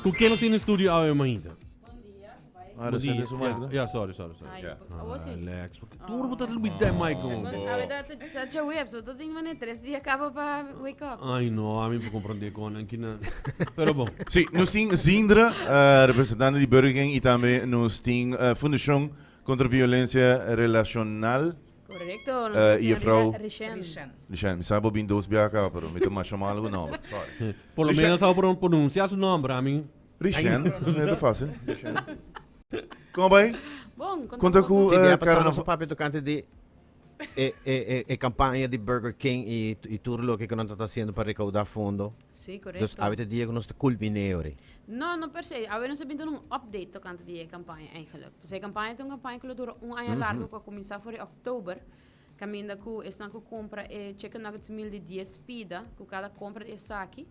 Com quem você no estúdio ao ainda? Ah, dat is Yeah, een yeah, sorry. Ai, Yeah. você. Relax. Tudo botar no bit da Michael. A verdade, tá de web, só tô tendo mané 3 dias acaba para wake up. Ai, não, a mim para compreender com aqui na. Pero bom. Sim, nós temos Zindra, representante de Burger King, e também nós temos a Fundação contra a Violência Relacional. Correcto. E a vrouw? Rishen. Lixan, me sabe bem dois biaca, pero me toma chamar o nome. Sorry. Por lo menos ao pronunciar seu nome para mim. Lixan, não é fácil. Como vai? Bom, Conta com Sim, dia passado carnaval. nosso papel tocante de campanha de Burger King e tudo o que nós estamos fazendo para recaudar fundo. Sim, correto. Dus avete dia que nós culminamos. Não per se. A gente sabendo um update tocante de campanha eigenlijk. Dus a campanha tem uma campanha que dura ano largo, que começa for outubro. Caminda com esta compra e chicken nuggets mil de 10 pida, com cada compra de saque.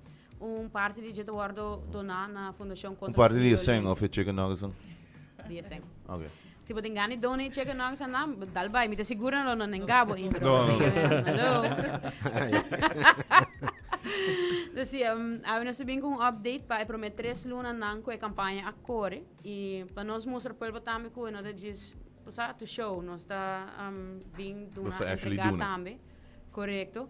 Parte de jeito guardo donar na Fundação contra Parte de Violência. 100 of chicken nuggets. Dia 100. Ok. Se você engane donate chicken nuggets na dalbai, me te segura não engabo intro. No. Hello. Dus a gente sabem com update para prometer 3 lunas não com a campanha a core e para nós mostrar para o também com nós diz passar to show nós está bem Nós dona tá actually entregar doing it. também correto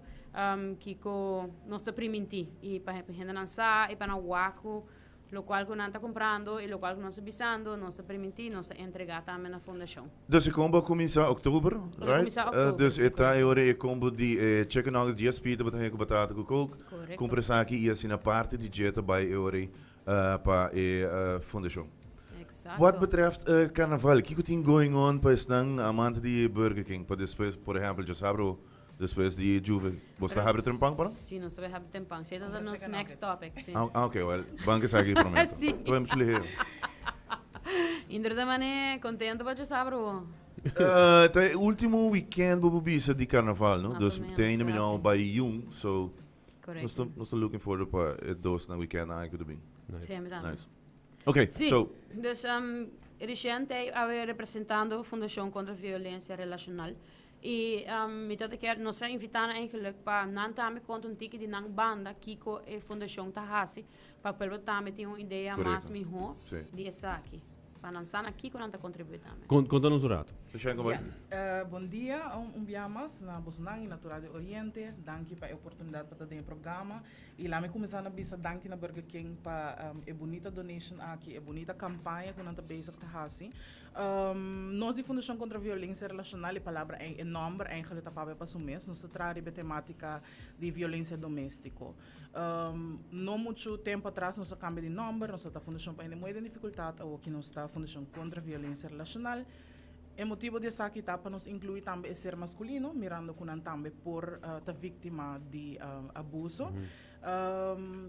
que co nós está primiti e para gente lançar e para não waco lo qual que nós está comprando e lo qual que nós está bisando nós está primiti nós está entregar também na fundação. Dus ik kom começa outubro, right? Começa outubro, Dus sim, eta ora e combo de chicken nuggets, dias pita, batata com batata com coco. Correto. Compra aqui e assim na parte de dieta bij ora para a fundação. Exato. Wat betreft carnaval, o que tem going on para estar a manta de Burger King, para depois, por exemplo, já sabe, depois de Juve. Você sabe ter um pão para? Sim, nós vamos ter tempo. Esse é o nosso next topic, sim. Ok, well, banca aqui para mim. Sim. Então vamos ler. Indra da mané, contente para já bro. Het último weekend bobo bisa de carnaval, no? Mais Dus ou menos, tem é me não assim. bij jong, so Correto. nós estamos looking forward para het doos na weekend eigenlijk bem. Sim, me dá. Nice. Ok, Sim, so dus recente eu representando a Fundação contra a Violência Relacional e me dat keer nós invitando eigenlijk para não também conta um ticket de não banda Kiko e Fundação Tahasi para pelo também ter uma ideia Correto. mais melhor Sim. de essa aqui para lançar na Kiko não tá contribuir também. Conta-nos o rato. deixa eu ver. Yes. Bom dia, biamas na Bosnang, Natural de Oriente. Danke para a oportunidade para ter um programa. E lá me começando a bisa danke na Burger King para a bonita donation aqui, a bonita campanha que nós estamos bezig te hasi. Nós de Fundação contra a Violência Relacional, a palavra é enorme, eigenlijk está para o mês. Nós trazemos a temática de violência doméstica. Não muito tempo atrás nós cambiamos de nome, nós estamos a Fundação para muita dificuldade, ou aqui nós estamos a Fundação contra a Violência Relacional. O motivo dessa aqui está para nos incluir também ser masculino, mirando com também por a vítima de abuso.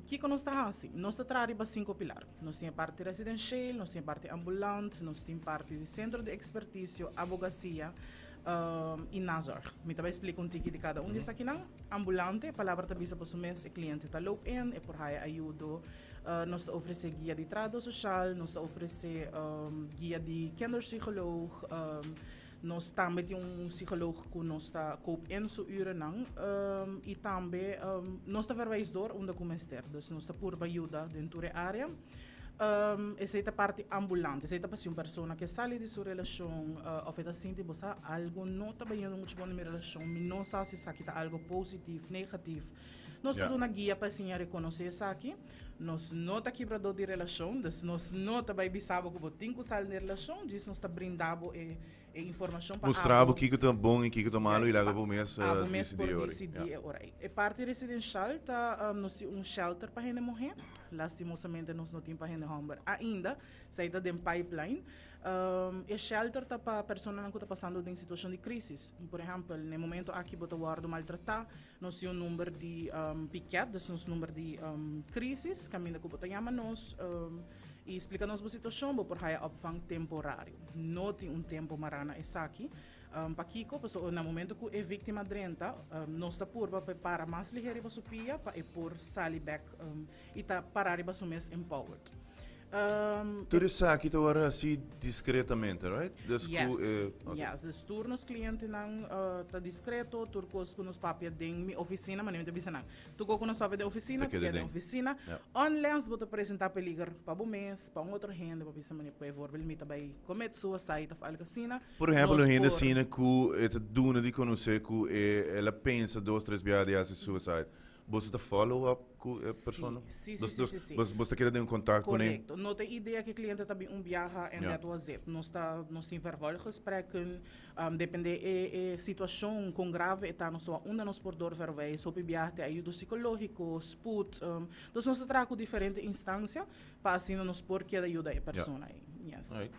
Que nós está assim? Nós trazemos 5 pilares. Nós temos parte residencial, nós temos parte ambulante, nós temos parte de centro de expertise, advocacia e Nazar. Me também explico um pouquinho de cada um dessa aqui não. Ambulante, a palavra também para o mês, o cliente está loop in, e por aí ajuda. Nós oferecemos guia de trato social, nós oferecemos guia de kinderpsicoloog, nós também temos psicólogo que nós está coop in so uren lang, e também nós está verwijsdor onde comester, dus nós está por ajuda dentro da área. Essa é a parte ambulante, essa é a pessoa que sai de sua relação, ou está sentindo você algo não está bem muito bom na minha relação, mas não sabe se isso aqui está algo positivo, negativo. Nós Yeah. temos uma guia para a reconhecer isso aqui. Nós não está quebrador de relação, dus nós não está bem bisabo que você tem que sair na relação, diz nós está brindando informação para Mostrava o que está bom e o que está malo e logo para o mês mês por decidir. decidir. E parte residencial tá nós temos shelter para gente morrer. Lastimosamente nós não temos para gente homem ainda, saída de pipeline. E shelter tá para pessoas que estão passando em situação de crise. Por exemplo, no momento aqui bota guarda maltratar, nós temos número de piquet, nós número de crises, caminho que bota chama nós e explica-nos a situação, por aí opvang temporário. Não tem tempo marana essa aqui. Para Kiko, no momento que é vítima drenta, nós está por para mais ligeiro para supia, para por sali back e tá parar para o mês empowered. Tu sa aqui tu ora assim discretamente, right? Dus Yes. okay. Yes, dus tour nos clientes nang tá discreto, tour cos com nos papia ding mi oficina, mas nem te bisa nang. Tu com nos papia de oficina, Take tu the de ding. oficina. Yeah. Unless bota apresentar peligar para bom mês, para outro rende, para bisa mani por voorbeeld mita by commit suicide of algo Por exemplo, Nos ainda por- cena que é duna de conhecer que ela pensa 2-3 vezes de suicide. Você follow up com a pessoa? Sim. Você quer ter contato com ele? Correcto. Não tem ideia que o cliente também viaja en Ja. dat was het. Nós temos vários gesprekken. Depende da situação com grave está nós onde nós por dor verwij. So viaje ajuda psicológico, spoed. Então nós trabalhamos com diferentes instâncias para assim nós por que ajuda a pessoa. Yes. Right.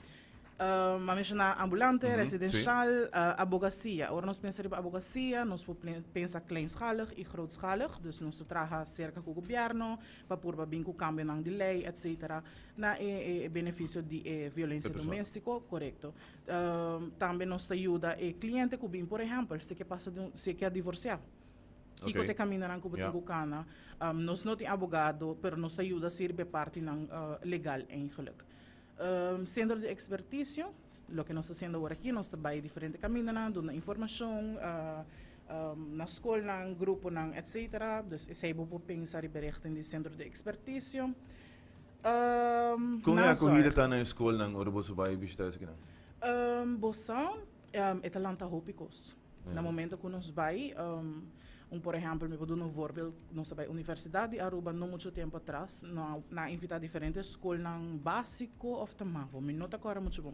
Maar mencionar ambulante, Mhm, residencial, advocacia. Agora nós pensamos em advocacia, nós pensamos kleinschalig e grootschalig. Dus nós trabalhamos cerca com o governo, para pôr bem com o cambio de lei, etc. Na benefício de violência doméstica, correto. Também nós ajuda o cliente que bem, por exemplo, se quer divorciar. Okay. Kiko te caminhar com Yeah. o cana. Nós não temos advogado, mas nós ajuda a ser parte legal eigenlijk. Centro de expertise, o que nós estamos fazendo agora aqui, nós trabalhamos em diferentes caminhos, dando informação, na escola, na grupo, etc. Dus zij hebben pensar en berichten in centro de expertise. Kung é a corrida está na escola, não, ora você vai visitar isso aqui não? Bossa, é talanta hópicos. No momento que nós vamos, por exemplo, me vou dar um voorbeeld, nós vamos à Universidade de Aruba, não muito tempo atrás, na invitar diferentes escolas, básico ou tamavo, me nota agora muito bom.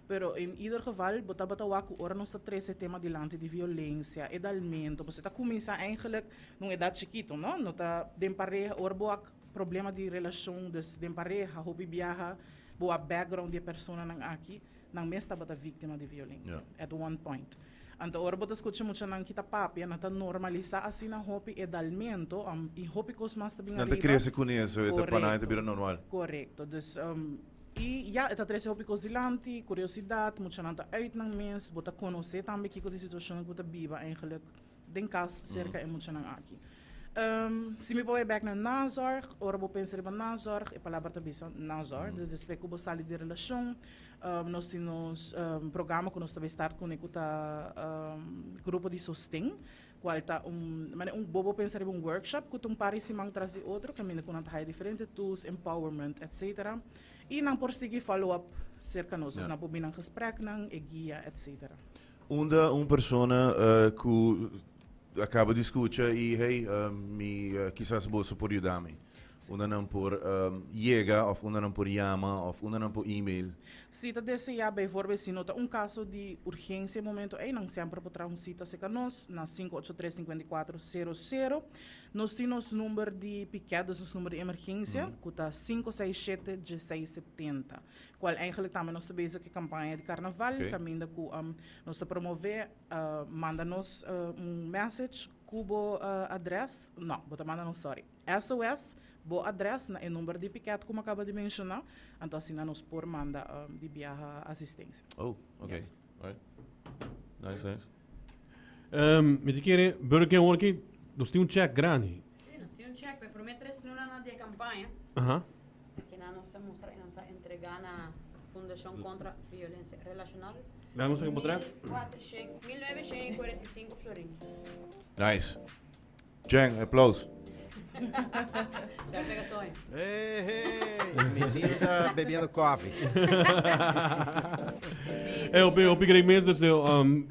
Pero em ieder geval, bota waku ora nós treze tema dilante de violência, edalmento, você está começando eigenlijk numa idade chiquito, não? Não está de pareja, ora boa problema de relação de pareja, hobby viaja, boa background de pessoa nang aqui, nang mesta bata vítima de violência, at one point. Então, ora bota escuta muito nang kita papi, na ta normaliza assim na hobby edalmento, e hobby cos mas também Não te cresce com isso, é para não ter normal. Correcto, dus e ja, het adres op ik dilante, curiosidade, moet je aan het uit naar mens, bota conhecer também que de situação que viva eigenlijk, den cas cerca e moet je aan aqui. Se me põe back na nazorg, ora vou pensar em nazorg, e palavra também nazorg, dus después que vou sair de relação, nós temos programa que nós também start com grupo de sostém, qual está bobo pensar em workshop, que tu pare se mang trazer outro, caminho com nanta diferente tools, empowerment, etc. E não por seguir follow-up cerca nós, na pobinang gesprek nang, e guia, etc. Uma pessoa que acaba de escutar e hey, quizás você pode ajudar-me. Una não por chega, ou una não por chama, ou una não por e-mail. Se você deseja, bijvoorbeeld, se nota caso de urgência, momento, não sempre pode trazer cita seca nós, na 583-5400. Nós temos número de piquedos, nosso número de emergência, que está 567-1670. Qual eigenlijk também nós estamos com a campanha de carnaval, caminho que nós promover, manda-nos message, cubo address, não, manda-nos, SOS, boa adresse e número de piquete, como acaba de mencionar, então assim nos por manda de viagem assistência. Oh, ok. Yes. Right. Nice. Met die keren, Burger King hoor ik, dus die check grande. Sim, nós temos check, mas prometemos não na de campanha, Aha. que nós mostrar e nós entregar na Fundação contra Violência Relacional. Daar moest ik een bedrijf. 1945 florin. Nice. Jeng, applaus. Já pega sonho. Menino tá bebendo coffee. Eu peguei mesmo, dus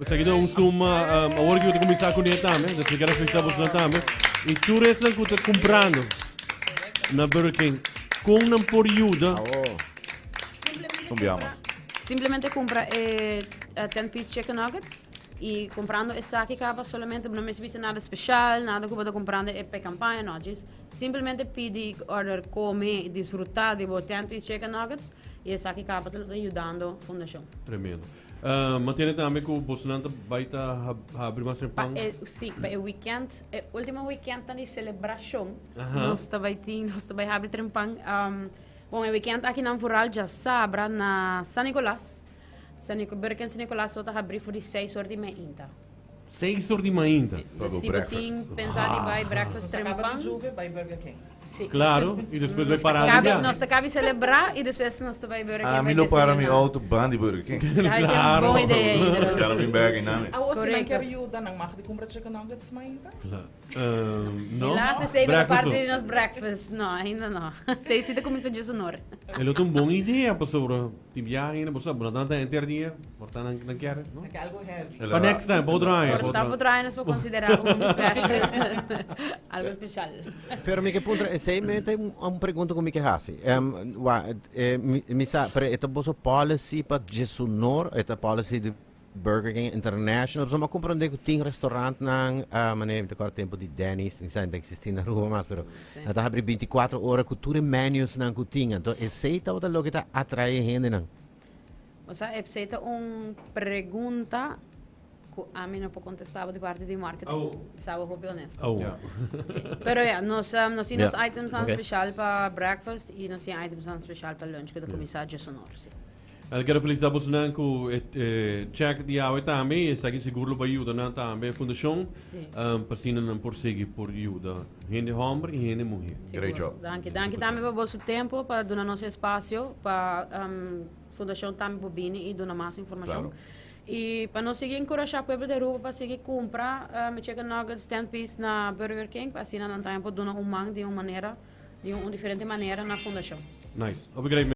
seguido suma, agora que eu te começar com ele também, dus ik ga explicar você também. E tu resta que tu comprando na Burger King, com não por ajuda. Simplesmente compra 10-piece chicken nuggets e comprando essa aqui acaba solamente não me precisa nada especial, nada que vou comprando é para campanha, não, simplesmente pedi order comer e desfrutar de 10-piece chicken nuggets e essa aqui acaba ajudando a fundação. Tremendo. Mas tem também que o Bolsonaro vai abrir mais pão. Sim, para o weekend, o último weekend de celebração, Aha. nós vai abrir trempang. Bom, o weekend aqui na Rural já sabra na San Nicolás. Burger King San Nicolás só está abrir por 6 horas de manhã. 6 horas de manhã. Se você tem pensado em vai breakfast Acaba trempang, de Juve by Burger King. Sim. Claro, e depois vai parar de Cabe, ganhar. nós cabe celebrar e depois nós vai Burger King. Ah, vai mi lo para mi desayunar. auto band di Burger King. Ja, is een Claro. boa ideia ainda. Quero vir bag nami. Ah, você não Correcto. quer ajuda, não mag de comprar chicken nuggets, mas ainda? No? Helaas is even Breakfast parte ook. de ons breakfast. No, ainda não. Sei se de comissão de sonor. Ele tem uma boa ideia para sobre tipo viagem, né? Você não tem internet, portanto não quer, não? É algo heavy. Para next time, pode draaien. Por tal por nós vou considerar um special. Algo especial. Pero mi que punto, sei me tem pergunta com mi que hasi. Mi sa, pre ito boso policy pa Jesunor, ito policy de Burger King International. So makomprende ko ting restaurant ng manev de kort tempo di Denny's, mi sa hindi existe na rua mas pero Sim. nata abri 24 ora ku ture menus ng kutingan. To sei ta lo kita atrai gente nang. O sea, é feita pergunta que a mim não contestava de parte de marketing. Oh. Estava vou ser honesto. Oh. Ja. Pero ja, nós temos Yeah. items Okay. special para breakfast e nós temos items special para lunch que da comissária sonor. Sim. Eu quero felicitar você não com check de água também, está aqui seguro para ajuda não também fundação, Sim. para se não por seguir por ajuda, gente homem e gente mulher. Great job. Danke também por vosso tempo para dar nosso espaço para fundação também bobine e dar mais informação. Claro. E para nós seguir encorajar o povo de rua para seguir comprar chicken nuggets 10 piece na Burger King, para assim não tempo dar de uma diferente maneira na fundação. Nice. Obrigado.